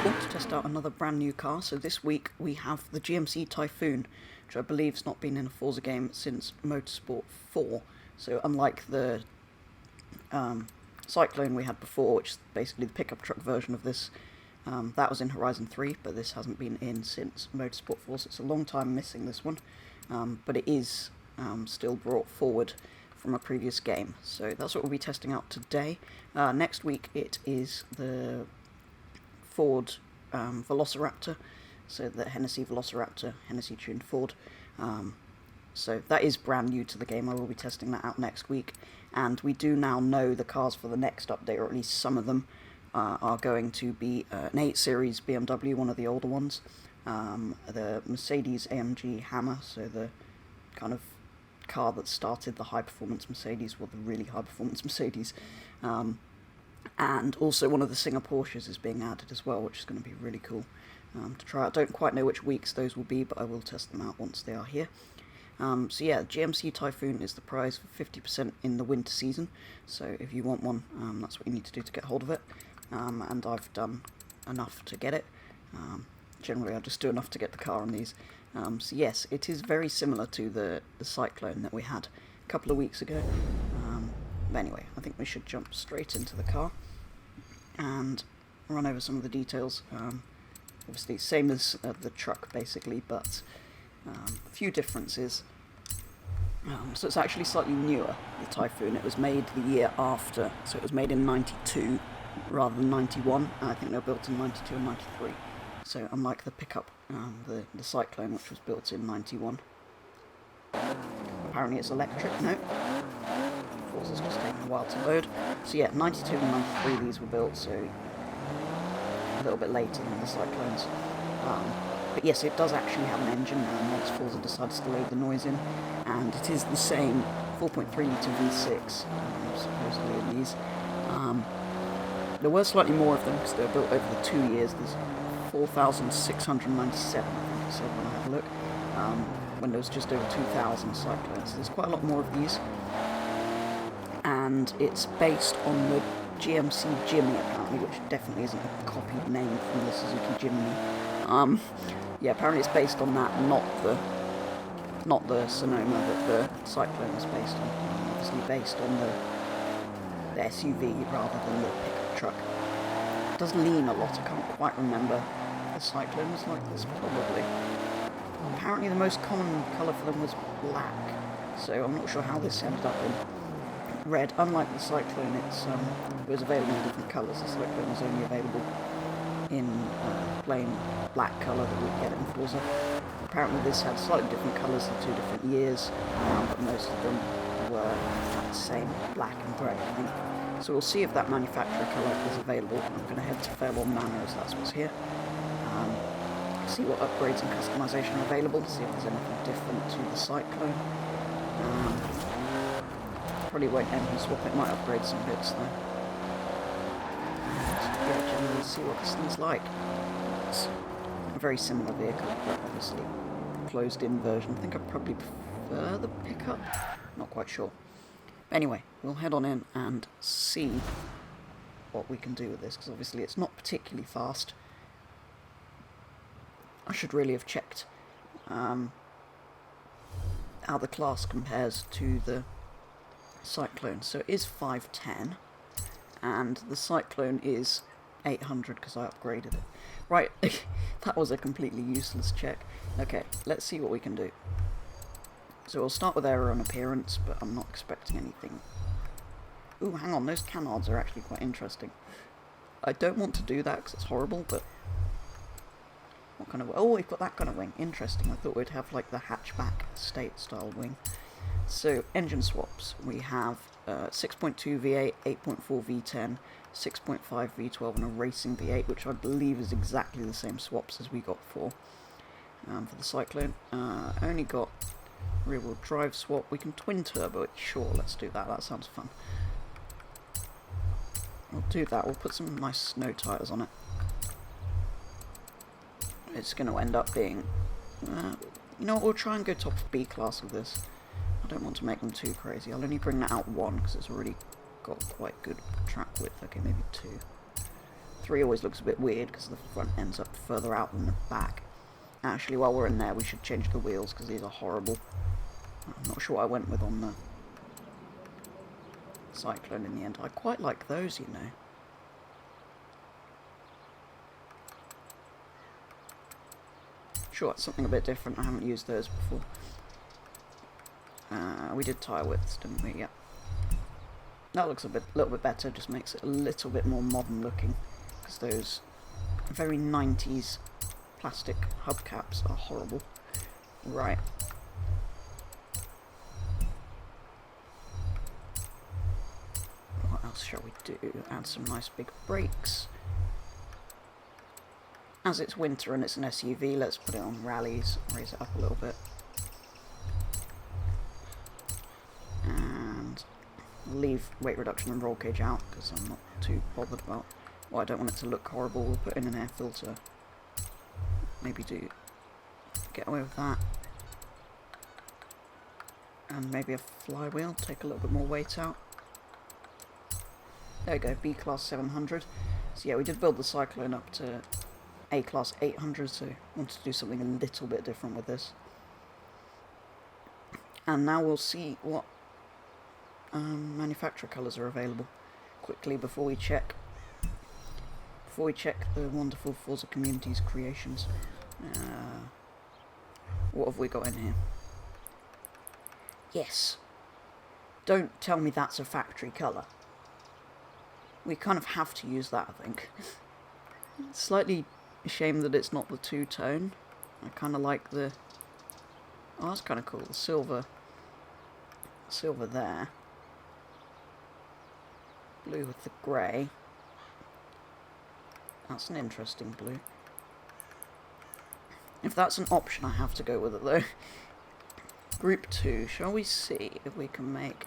cool to test out another brand new car. So this week we have the GMC Typhoon, which I believe has not been in a Forza game since Motorsport 4. So unlike the Cyclone we had before, which is basically the pickup truck version of this, that was in Horizon 3, but this hasn't been in since Motorsport 4, so it's a long time missing this one. But it is still brought forward from a previous game. So that's what we'll be testing out today. Next week it is the Ford Velociraptor, so the Hennessy Velociraptor, Hennessy tuned Ford. So that is brand new to the game. I will be testing that out next week, and we do now know the cars for the next update, or at least some of them are going to be an 8 Series BMW, one of the older ones, the Mercedes AMG Hammer, so the kind of car that started the high-performance Mercedes, well, the really high-performance Mercedes, and also one of the Singer Porsches is being added as well, which is going to be really cool to try out. Don't quite know which weeks those will be, but I will test them out once they are here. So yeah, GMC Typhoon is the prize for 50% in the winter season, so if you want one, that's what you need to do to get hold of it, and I've done enough to get it. Generally I just do enough to get the car on these. So yes, it is very similar to the Cyclone that we had a couple of weeks ago. But anyway, I think we should jump straight into the car and run over some of the details. Obviously same as the truck basically, but a few differences. So it's actually slightly newer, the Typhoon. It was made the year after, so it was made in 92 rather than 91, and I think they were built in 92 and 93. So unlike the pickup, the Cyclone, which was built in 91. Apparently it's electric, no. Forza's just taking a while to load. So yeah, 92 and 93 these were built, so a little bit later than the Cyclones. But yes, it does actually have an engine now once Forza decides to load the noise in, and it is the same 4.3 litre V6, supposedly in these. There were slightly more of them because they were built over the 2 years. There's 4,697, I think it said when I had a look, when there was just over 2,000 Cyclones. So there's quite a lot more of these, and it's based on the GMC Jimny apparently, which definitely isn't a copied name from the Suzuki Jimny. Yeah, apparently it's based on that, not the Sonoma that the Cyclone is based on. Obviously based on the SUV rather than the pickup truck. It does lean a lot. I can't quite remember. The Cyclone was like this probably. Apparently the most common colour for them was black, so I'm not sure how this ended up in red. Unlike the Cyclone, it was available in different colours. The Cyclone was only available in plain black colour that we'd get in Forza. Apparently this had slightly different colours in 2 different years, but most of them were the same, black and grey, I think. So we'll see if that manufacturer colour is available. I'm going to head to Fairlawn Manor as that's what's here. See what upgrades and customization are available, see if there's anything different to the Cyclone. Probably won't engine swap, it might upgrade some bits though. Yeah, generally see what this thing's like. It's a very similar vehicle, but obviously closed-in version. I think I'd probably prefer the pickup, not quite sure. Anyway, we'll head on in and see what we can do with this, because obviously it's not particularly fast. I should really have checked how the class compares to the Cyclone. So it is 510, and the Cyclone is 800 because I upgraded it. Right, that was a completely useless check. Okay, let's see what we can do. So we'll start with error and appearance, but I'm not expecting anything. Ooh, hang on, those canards are actually quite interesting. I don't want to do that because it's horrible, but what kind of... Oh, we've got that kind of wing. Interesting. I thought we'd have like the hatchback state-style wing. So, engine swaps. We have 6.2 V8, 8.4 V10, 6.5 V12, and a racing V8, which I believe is exactly the same swaps as we got for the Cyclone. Only got rear-wheel drive swap. We can twin-turbo it. Sure, let's do that. That sounds fun. We'll do that. We'll put some nice snow tyres on it. It's going to end up being... you know what, we'll try and go top of B class with this. I don't want to make them too crazy. I'll only bring that out 1 because it's already got quite good track width. Okay, maybe 2. 3 always looks a bit weird because the front ends up further out than the back. Actually, while we're in there, we should change the wheels because these are horrible. I'm not sure what I went with on the Cyclone in the end. I quite like those, you know. Sure, it's something a bit different. I haven't used those before. We did tyre widths, didn't we? Yeah. That looks a little bit better. Just makes it a little bit more modern looking, because those very 90s plastic hubcaps are horrible. Right. What else shall we do? Add some nice big brakes. As it's winter and it's an SUV, let's put it on rallies, raise it up a little bit. And leave weight reduction and roll cage out, because I'm not too bothered about... Well, I don't want it to look horrible. We'll put in an air filter. Maybe get away with that. And maybe a flywheel, take a little bit more weight out. There we go, B-Class 700. So yeah, we did build the Cyclone up to A-Class 800, so wanted to do something a little bit different with this. And now we'll see what manufacturer colours are available quickly before we check the wonderful Forza Community's creations. What have we got in here? Yes. Don't tell me that's a factory colour. We kind of have to use that, I think. It's slightly a shame that it's not the two-tone. I kind of like the... Oh, that's kind of cool. The silver there. Blue with the grey. That's an interesting blue. If that's an option, I have to go with it, though. Group 2. Shall we see if we can make...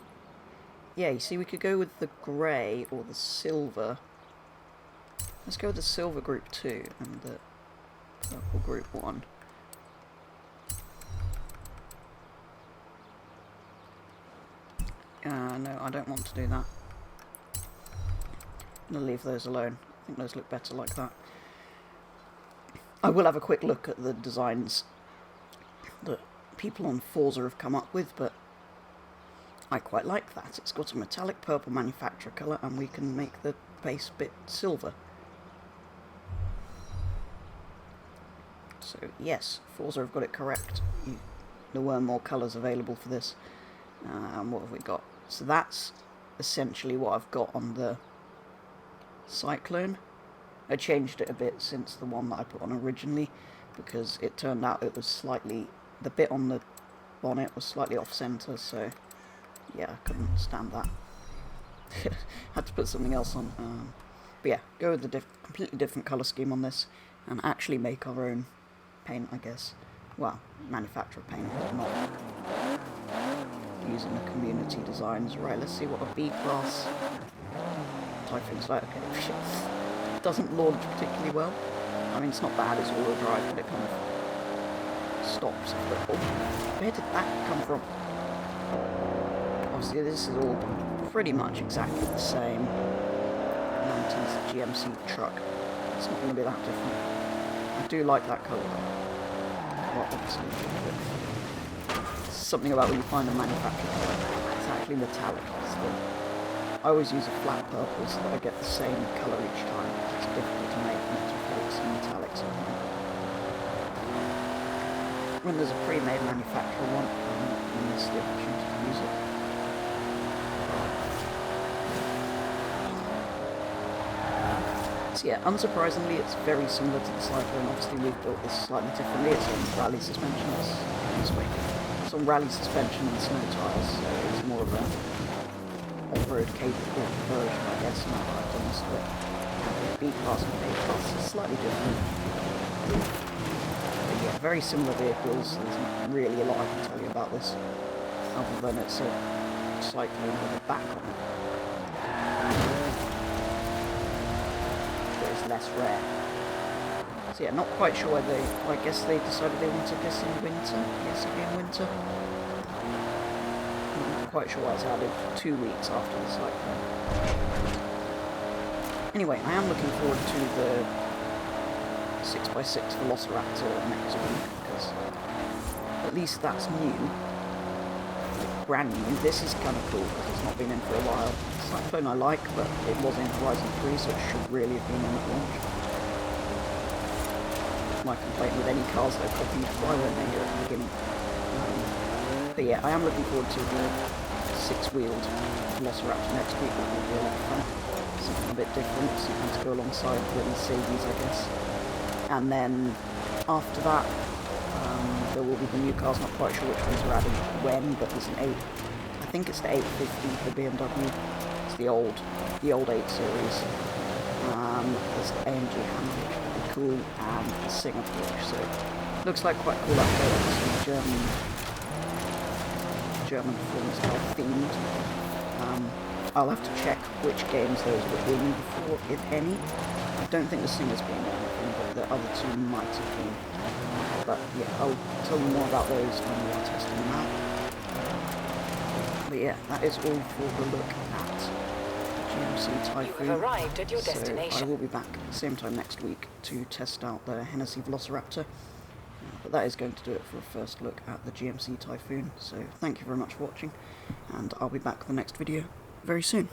Yeah, you see, we could go with the grey or the silver. Let's go with the silver Group 2 and the purple Group 1. No, I don't want to do that. I'm going to leave those alone. I think those look better like that. I will have a quick look at the designs that people on Forza have come up with, but I quite like that. It's got a metallic purple manufacturer colour, and we can make the base bit silver. So yes, Forza have got it correct. There were more colours available for this. And what have we got? So that's essentially what I've got on the Cyclone. I changed it a bit since the one that I put on originally, because it turned out it was slightly... The bit on the bonnet was slightly off-centre, so yeah, I couldn't stand that. Had to put something else on. But yeah, go with the completely different colour scheme on this, and actually make our own paint, I guess. Well, manufacturer paint, but not using the community designs. Right, let's see what a B-Class Typhoon's like. Okay, doesn't launch particularly well. I mean, it's not bad, it's all-wheel drive, but it kind of stops a little. Where did that come from? Obviously, this is all pretty much exactly the same 90s GMC truck. It's not going to be that different. I do like that colour. Well, obviously, but something about when you find a manufacturer colour, it's actually metallic. I always use a flat purple so that I get the same colour each time. It's difficult to make metallics and metallics. When there's a pre-made manufacturer one, I miss the opportunity to use it. So yeah, unsurprisingly, it's very similar to the Cyclone. Obviously, we've built this slightly differently. It's on rally suspension. It's on rally suspension and snow tyres, so it's more of a off-road capable version, I guess, now that I've done this bit. B-Class and A-Class is slightly different. But yeah, very similar vehicles. There's not really a lot I can tell you about this, other than it's a Cyclone with a back on it. But it's less rare. So yeah, not quite sure why I guess they decided they wanted this in winter. Yes, it'll be in winter. Quite sure why it's added 2 weeks after the Cyclone. Anyway, I am looking forward to the 6x6 Velociraptor next week, because at least that's new. Brand new. This is kind of cool because it's not been in for a while. Typhoon I like, but it was in Horizon 3, so it should really have been in at launch. My complaint with any cars that are copied, why weren't they here at the beginning? But yeah, I am looking forward to the 6-wheeled Velociraptor next week. That will be a lot of fun. Something a bit different, something to go alongside the Mercedes, I guess. And then after that, there will be the new cars. Not quite sure which ones are added when, but there's an 8. I think it's the 850 for BMW. It's the old 8 series. There's the AMG Hammer, which would be cool, and the Singapore. So looks like quite a cool update. Obviously German performance car themed. I'll have to check which games those were in before, if any. I don't think the Singer's been in anything, but the other two might have been. But yeah, I'll tell you more about those when we are testing them out. But yeah, that is all for the look at GMC Typhoon. You have arrived at your destination. So I will be back same time next week to test out the Hennessy Velociraptor. But that is going to do it for a first look at the GMC Typhoon. So thank you very much for watching, and I'll be back with the next video very soon.